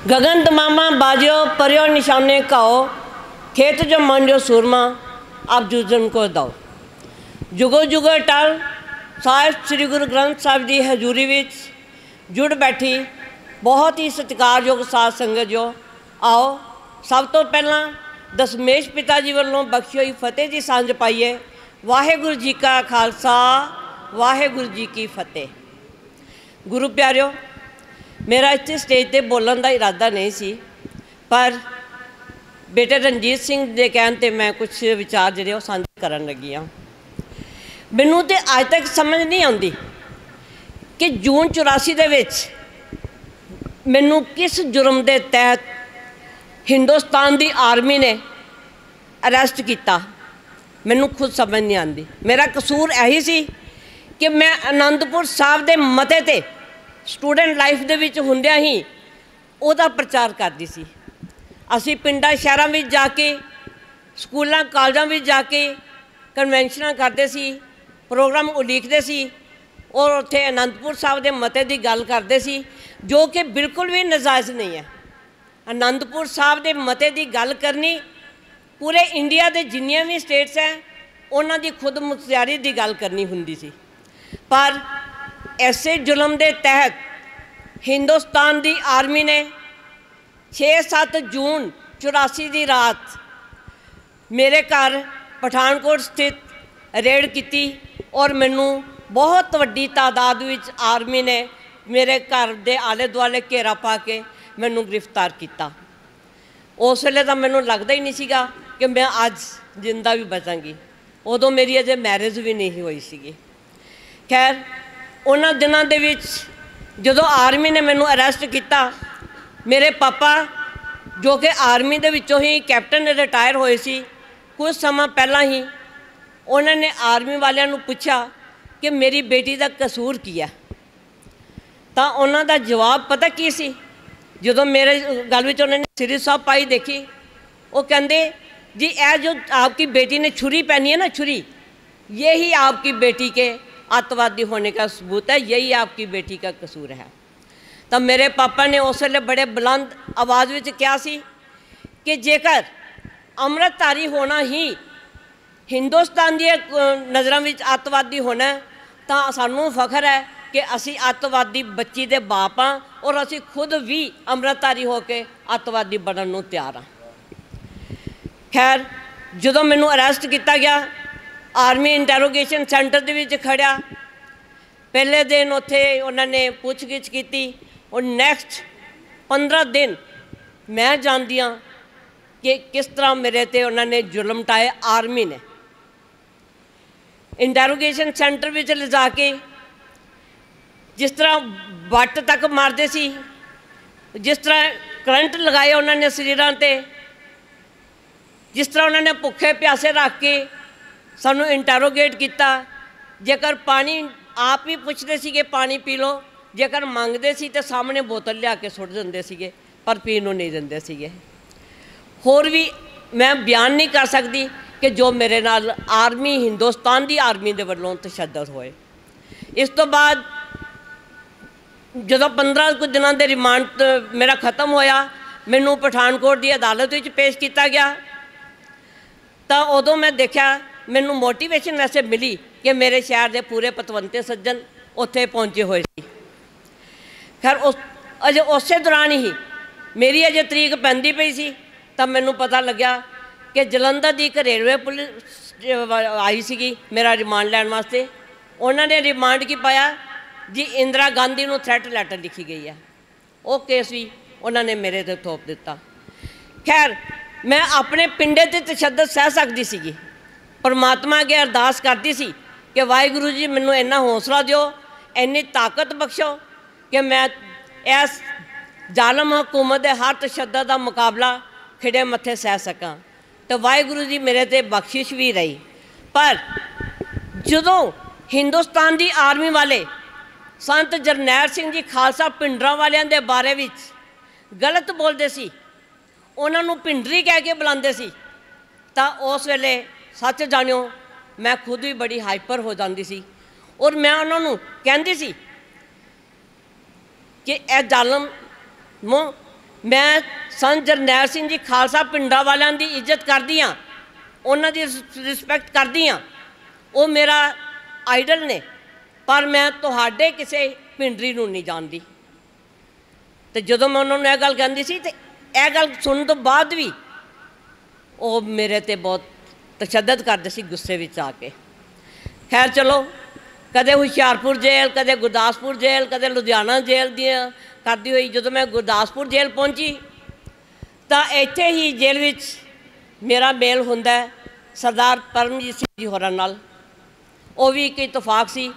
गगन दमामा बाजियो परियो निशाने काओ, खेत जो मांडियो सूरमा आप जुजन को दाओ। जुगो जुगो टल साहिब श्री गुरु ग्रंथ साहिब की हजूरी विच जुड़ बैठी बहुत ही सत्कारयोग साध संगत जो आओ सब तो पहला दशमेश पिता जी वालों बख्शी हुई फतेह जी सांझ पाइए। वाहेगुरु जी का खालसा वाहेगुरु जी की फतेह। गुरु प्यारियो, मेरा इतने स्टेज पर बोलने का इरादा नहीं सी, पर बेटे रणजीत सिंह के कहने ते मैं कुछ विचार जिहड़े साझे करन लगी हाँ। मैनूं ते अज तक समझ नहीं आती कि जून 84 दे विच मैनूं किस जुर्म के तहत हिंदुस्तान की आर्मी ने अरेस्ट किया, मैनूं खुद समझ नहीं आती। मेरा कसूर यही सी कि मैं आनंदपुर साहब के मते ते स्टूडेंट लाइफ दे विच हुंदियां ही उहदा प्रचार करदी सी। असी पिंडां शहरां विच जाके स्कूलों कॉलेजां विच जाके कन्वेंशनां करते सी, प्रोग्राम उलीकते सी और उत्थे आनंदपुर साहब के मते की गल करते सी, जो कि बिल्कुल भी नजायज़ नहीं है। आनंदपुर साहब के मते की गल करनी पूरे इंडिया के जिन्नियां भी स्टेट्स हैं उन्हां दी खुद मुख्तियारी की गल करनी हुंदी सी, पर ऐसे जुल्म के तहत हिंदुस्तान की आर्मी ने 6-7 जून 84 की रात मेरे घर पठानकोट स्थित रेड की और मैनू बहुत वड्डी तादाद विच आर्मी ने मेरे घर के आले दुआले घेरा पा के मैनू गिरफ्तार किया। उस वेले तो मैनू लगता ही नहीं सीगा कि मैं अज जिंदा भी बचांगी। उदों मेरी अजे मैरिज भी नहीं हुई सी। खैर उन्होंने दिनों के विच जदों आर्मी ने मैनू अरेस्ट किया, मेरे पापा जो कि आर्मी दे विचों ही कैप्टन रिटायर होए सी, कुछ समय पहला ही उन्होंने आर्मी वालियां नू पूछा कि मेरी बेटी का कसूर की है। तो उन्होंने जवाब पता की सी, जो मेरे गल में उन्होंने श्री साहब पाई देखी, वो कहते जी यह जो आपकी बेटी ने छुरी पहनी है ना, छुरी, यही आपकी बेटी के आतंकवादी होने का सबूत है, यही आपकी बेटी का कसूर है। तो मेरे पापा ने उस वेले बड़े बुलंद आवाज़ में कहा सी कि जेकर अमृतधारी होना ही हिंदुस्तान की नज़रों में आतंकवादी होना तो सानू फखर है कि असी आतंकवादी बच्ची के बाप हाँ और असी खुद भी अमृतधारी होकर आतंकवादी बनने को तैयार हाँ। खैर जो मैनू अरेस्ट किया गया, आर्मी इंटैरोगेशन सेंटर के विच खड़िया, पहले दिन उत्थे उन्होंने पूछगिछ की और नैक्सट 15 दिन मैं जानती हाँ कि किस तरह मेरे ते उन्होंने जुल्म ढाए। आर्मी ने इंटैरोगेशन सेंटर में ले जाके जिस तरह बट तक मारते सी, जिस तरह करंट लगाए उन्होंने शरीरों ते, जिस तरह उन्होंने भुखे प्यासे रख के सानू इंटैरोगेट किया। जेकर पानी आप ही पूछते सी कि पानी पी लो, जेकर मंगते सी तो सामने बोतल लिया के सुट देंदे सीगे, पर पीन नहीं देंदे सीगे। होर भी मैं बयान नहीं कर सकती कि जो मेरे नाल आर्मी हिंदुस्तान की आर्मी के वलों तशद्दद होए। इस तो बाद जो 15 कुछ दिनों के रिमांड मेरा खत्म होया, मैनू पठानकोट की अदालत में पेश किया गया। तो उदों मैं देखा, मैनू मोटिवेशन वैसे मिली कि मेरे शहर के पूरे पतवंते सज्जन उत्थे पहुँचे हुए सी। खैर अजे उस दौरान ही मेरी अजे तरीक पैंदी पई सी, तब मैनू पता लग्या कि जलंधर की एक रेलवे पुलिस आई सी मेरा रिमांड लैन वास्ते। उन्होंने रिमांड की पाया जी इंदिरा गांधी को थ्रैट लैटर लिखी गई है, वो केस भी उन्होंने मेरे ते थोप दिता। खैर मैं अपने पिंडे ते तशद्दद सह सकती सी, परमात्मा अगे अरदास करती सी कि वाहिगुरू जी मैनू इन्ना हौसला दिओ, इन्नी ताकत बख्शो कि मैं इस जालम हुकूमत के हर तशद्दद का मुकाबला खिड़े मत्थे सह सकां। तो वाहिगुरू जी मेरे ते बख्शिश भी रही। पर जदों हिंदुस्तान की आर्मी वाले संत जरनैल सिंह जी खालसा पिंडरा वालियां दे बारे विच गलत बोलते सी, उन्होंने पिंडरी कह के बुलाते सी, तो उस वेले सच जानियो मैं खुद भी बड़ी हाइपर हो जाती सी और मैं उन्होंने कहती सी कि यह जालम मैं संत जरनैल सिंह जी खालसा पिंडा वालियां दी इज्जत करदी हाँ, उन्हां दी रिस्पैक्ट करदी हाँ, वो मेरा आइडल ने। पर मैं तुहाडे किसी पिंडरी नूं नहीं जानदी। तो जदों मैं उन्होंने यह गल कहती सी ते यह गल सुनने तो बाद भी वो मेरे ते बहुत तशद्दद करते सी गुस्से विच आके। खैर चलो, कदे हुशियारपुर जेल, कदे गुरदासपुर जेल, कदे लुधियाना जेल दियां करती हुई जदों मैं गुरदासपुर जेल पहुंची तो इत्थे ही जेल विच मेरा मेल हुंदा है सरदार परमजीत सिंह जी होरां नाल। वो भी एक इतफाक सी।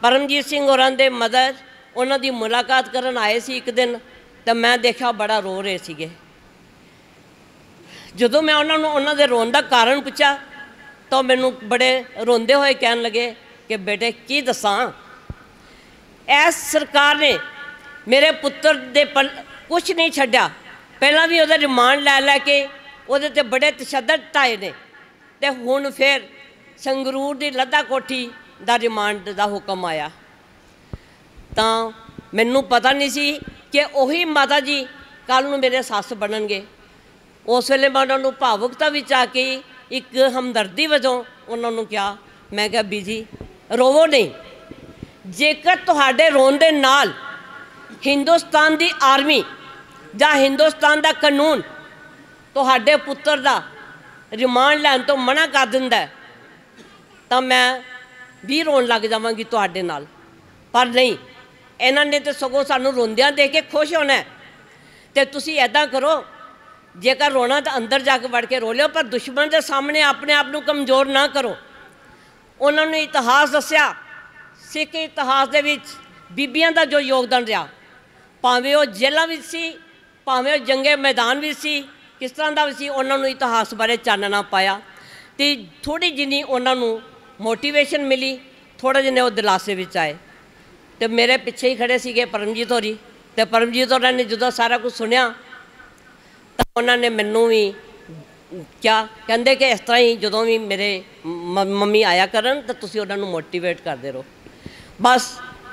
परमजीत सिंह होरां दे मदर उन्हां दी मुलाकात करन आए सी एक दिन, तो मैं देखा बड़ा रो रहे सीगे। जदों मैं उन्हां दे रोण दा कारण पूछा तो मैनू बड़े रोंदे हुए कहन लगे कि बेटे की दसां, इस सरकार ने मेरे पुत्र दे कुछ नहीं छड्या। पहला भी उहदा रिमांड लै लैके उहदे ते बड़े तशद्दद ढाए ने, ते हुण फिर संगरूर दी लद्दा कोठी दा रिमांड दा हुक्म आया। तो मैनू पता नहीं सी कि उही माता जी कल नूं मेरे सस बननगे। उस वेले मैं उन्होंने भावुकता विच आके एक हमदर्दी वजों उन्होंने कहा, मैं कहा बीजी रोवो नहीं, जेकर तुहाडे रोन दे नाल हिंदुस्तान दी आर्मी जां हिंदुस्तान दा कानून तुहाडे पुत्र दा रिमांड लैण तो मना कर दिंदा है तो मैं भी रोन लग जावांगी तुहाडे नाल। पर नहीं, इन्हां ने तो सगों सानू रोंदियां देख के खुश होना है। तो तुसी ऐदां करो, जेकर रोना तो अंदर जाके वड़ के रो लियो, पर दुश्मन के सामने अपने आप को कमज़ोर ना करो। उन्होंने इतिहास दस्या, सिख इतिहास दे विच बीबियां दा जो योगदान रहा, भावें वो जेलों में सी, भावें वो जंगे मैदान भी सी, किस तरह का भी सी, उन्होंने इतिहास बारे चानना पाया। तो थोड़ी जिनी उन्होंने मोटिवेशन मिली, थोड़ा जिन्हें वो दिलासे विच आए। तो मेरे पिछे ही खड़े सीगे परमजीत होरी, तो परमजीत होरां ने जो सारा कुछ सुनिया तो उन्होंने मैनू भी क्या कहते कि इस तरह ही जो भी मेरे मम्मी आया करन तो तुसीं उन्होंने मोटिवेट करते रहो। बस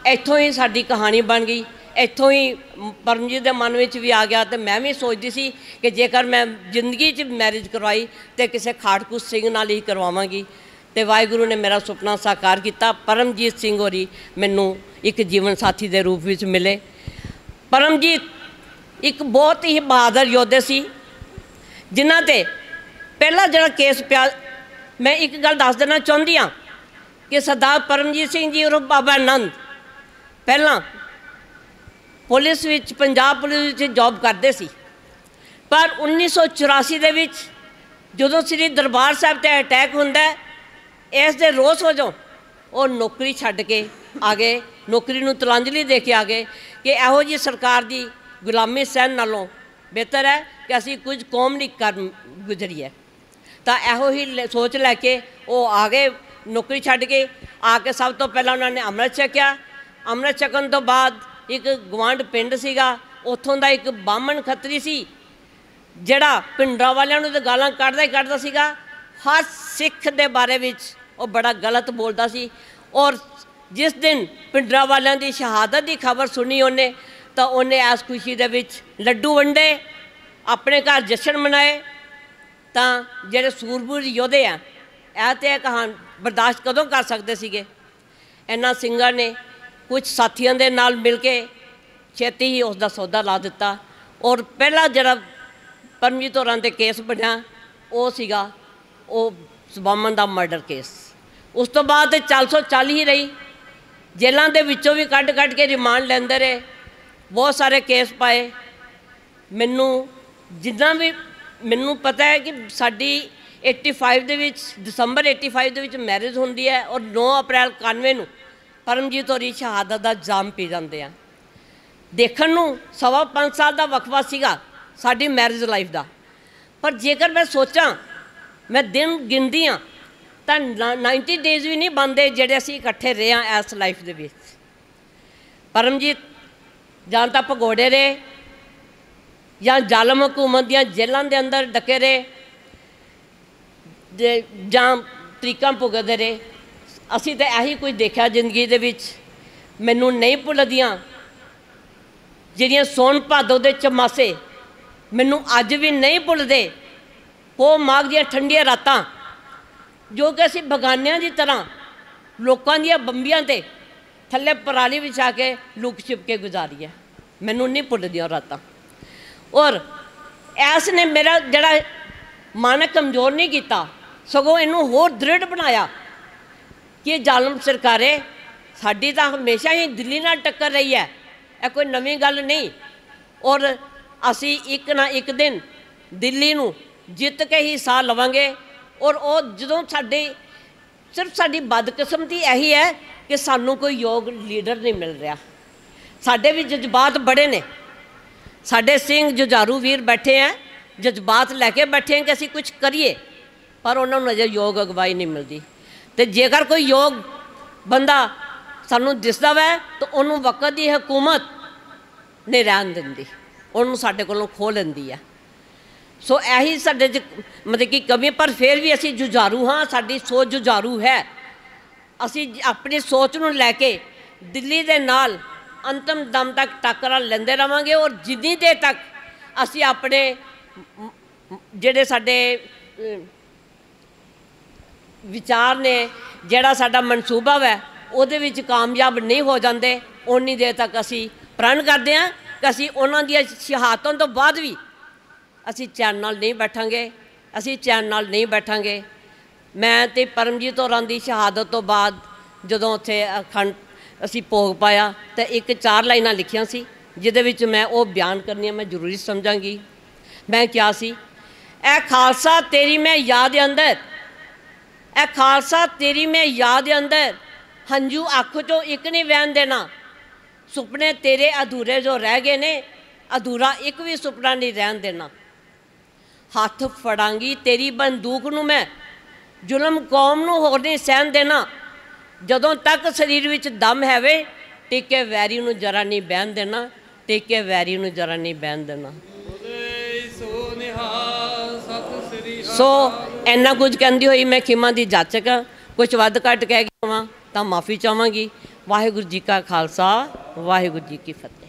इत्थों ही साडी कहानी बन गई। इत्थों ही परमजीत के मन में भी आ गया। तो मैं भी सोचती सी कि जेकर मैं जिंदगी च मैरिज करवाई तो किसी खाड़कूट सिंह नाल ही करवावांगी। तो वाहिगुरू ने मेरा सुपना साकार किया। परमजीत सिंह होरी मैनू एक जीवन साथी के रूप में मिले। परमजीत एक बहुत ही बहादुर योद्धे सी, जिन्हां ते पहला जो केस पिया, मैं एक गल दस देना चाहती हाँ कि सरदार परमजीत सिंह जी उर्फ बाबा आनंद पहला police which, Punjab police which job करते सी। पर 1984 दे विच जदों श्री दरबार साहब ते अटैक हुंदा है, इस दे रोस वजों वो नौकरी छड्ड के आ गए, नौकरी नूं तिलांजलि दे के आ गए कि इहो जी सरकार दी गुलामी सहन नालों बेहतर है कि असी कुछ कौम नहीं कर गुजरी है। तो इहो ही सोच लैके वो आ गए, नौकरी छड्ड के आके सब तो पहला उन्होंने अमृत छकिया। अमृत छकन तो बाद एक गवांढ पिंड सीगा, उत्थों का एक बामन खत्तरी सी जिहड़ा पिंडां वालियां नूं ते गालां कढदा ही कढदा सीगा। हर सिख दे बारे विच वो बड़ा गलत बोलता सी। और जिस दिन पिंडां वालियां दी शहादत की खबर सुनी उन्हें, तो उन्हें इस खुशी दे विच लड्डू वंडे, अपने घर जश्न मनाए। तो जेडे सूरबीर योद्धे आ, यह तो कहान बर्दाश्त कदों कर सकते सीगे। इन्हां सिंघां ने कुछ साथियों के नाल मिल के छेती ही उसका सौदा ला दिता। और पहला जरा परमजीत होरां ते केस बनया वो सीगा वो बामन का मर्डर केस। उस तो बाद चल सो चल ही रही, जेलों के विचों भी कढ़ कढ़ के रिमांड लेंदे रहे, बहुत सारे केस पाए। मैनू जिन्ना भी मैनू पता है कि साड़ी 85 दे विच दिसंबर 85 दे विच मैरिज होंदी है और 9 अप्रैल 91 नूं परमजीत होरी शहादत का जाम पी जाते हैं। देखण नूं 5.25 साल का वक्फा सीगा साडी मैरिज लाइफ का, पर जेकर मैं सोचा मैं दिन गिनदी हाँ तो 90 डेज भी नहीं बनते जेडे असीं इकट्ठे रहे हैं इस लाइफ दे विच। परमजीत जां तां भगोड़े रहे या जालम हुकूमत दियां जेलों के अंदर डके रहे जां तरीकां भुगतदे रहे। असीं तो यही कुछ देखा जिंदगी दे विच। मैनू नहीं भुलदियां जिहड़ियां सौन भादो दे चमासे मैनू अज भी नहीं भुलदे पो माघ दी ठंडियां रातां जो कि असीं बगानियां की तरह लोकां दी बंबियां ते थल्ले पराली विछा के लुक छिप के गुजारी है। मैनू नहीं भुलदियां रातां। और ऐस ने मेरा जड़ा मन कमज़ोर नहीं किया, सगों इनू होर दृढ़ बनाया कि जालम सरकारे साडी तां हमेशा ही दिल्ली नाल टक्कर रही है, यह कोई नवीं गल नहीं। और असी एक ना एक दिन दिल्ली नू जित के ही साह लवांगे। और वो जदों साडे सिर्फ साडी बदकिस्मती यही है कि सानू कोई योग लीडर नहीं मिल रहा। साडे भी जज्बात बड़े ने, साडे सिंह जुझारू वीर बैठे हैं, जज्बात लैके बैठे हैं कि असी कुछ करिए, पर उन्होंने अजे योग अगवाई नहीं मिलती। तो जेकर कोई योग बंदा सानू दिसदा वै तो उन्होंने वक्त की हुकूमत नहीं रहन दिंदी, उन्होंने साडे कोलों खो लैंदी है। सो यही साडे मतलब कि कमी, पर फिर भी असी जुझारू हाँ, साडी सोच जुझारू है। असी अपनी सोच नूं लैके दिल्ली दे नाल अंतिम दम तक टक्कर लेंदे रहांगे। और जिन्नी देर तक असी अपने जिहड़े साडे विचार ने, जिहड़ा साडा मनसूबा है उहदे विच कामयाब नहीं हो जाते, उन्नी देर तक असी प्रण करते हैं कि असी उन्हां दी शहादतां तो बाद भी असी चैन नाल नहीं बैठांगे, असी चैन नाल नहीं बैठांगे। मैं तो परमजीत होरां दी शहादत तो बाद जदों उत्थे अखंड असी भोग पाया तो एक 4 लाइनां लिखियां सी, जिहदे विच मैं वो बयान करनी मैं जरूरी समझांगी। मैं क्या सी, ऐ खालसा तेरी मैं याद अंदर, ऐ खालसा तेरी मैं याद अंदर, हंझू अख चो एक नहीं वहन देना, सुपने तेरे अधूरे जो रह गए ने, अधूरा एक भी सुपना नहीं रहन देना। हथ फड़ांगी तेरी बंदूक नूं मैं, जुल्म कौम नूं होर नहीं सहन देना, जदों तक शरीर विच दम हैवे, टिके वैरी नूं जरा नहीं बहन देना, टिके वैरी नूं जरा नहीं बहन देना। सो इन्ना कुछ कहती हुई मैं खिमा की जाचक हाँ, कुछ वध घट कह गई होवां तां माफ़ी चाहांगी। वाहिगुरू जी का खालसा, वाहिगुरू जी की फतेह।